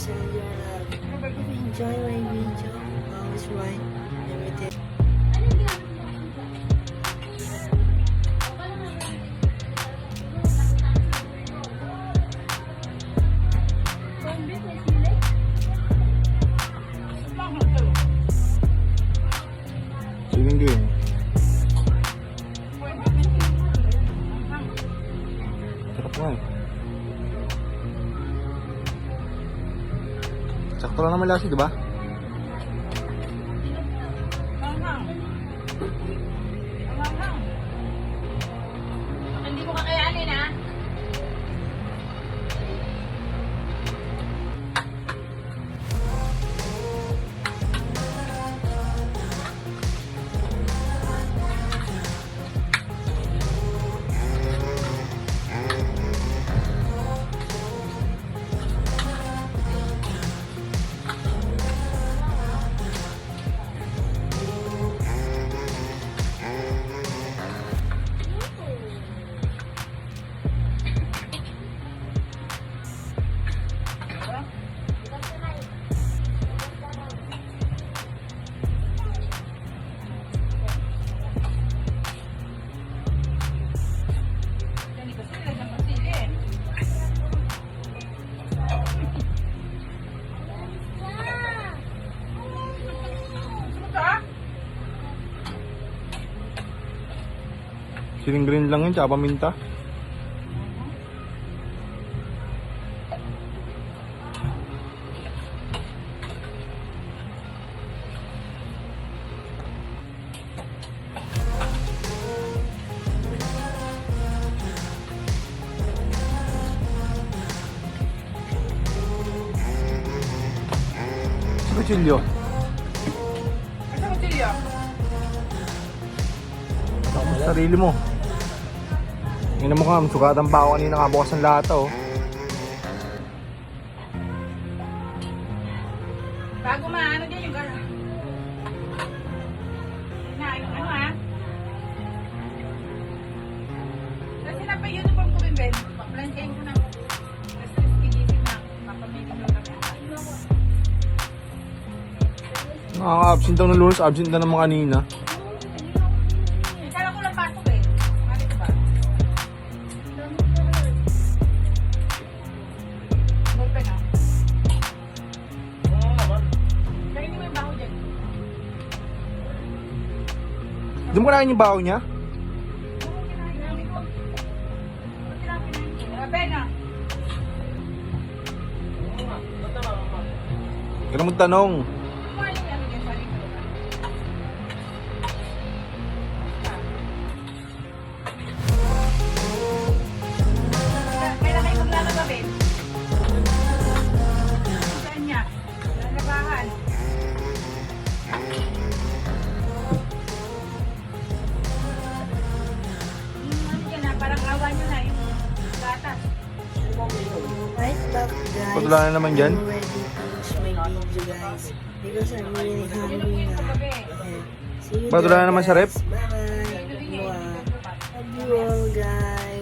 send your love. Enjoy my video. Always right. Everything. Siling green. Sarap nga eh. Sakto lang naman lasi, di ba? Hindi mo kakayanin, ha? Siling green lang yun, tsaka paminta. Kutsilyo. Asa ko sila? Sarili mo. Tingnan mo ka, sugatan pa ako kanina kabukas ng lahat oh. Bago maano dyan yung gara. Na, yung ano ha? Kasi na pa yung uniform ko rin, Ben. Paplanchain ko na. Kasi gigising na. Papabigil lang kami. Nakaka-absent daw ng Lunes, absent na naman kanina. Kala ko lang pasok eh. Mali ko ba? Ballpen ah. Lagyan mo yung baho dyan. Di mo kinain yung baho niya? Ben ah. Kaya mo tanong. Kumain yung ano dyan sa likod. Kailan kayo maglalaba, Ben? Saan niya? Lalabahan. Ano dyan ah, parang awa nyo na yung gatas. Right back, guys. Patula na naman dyan. I'm ready to finish my video, guys. Because I'm really hungry now. Okay. See you Patula na there, naman sa rep. guys. Bye-bye. Love you all, guys.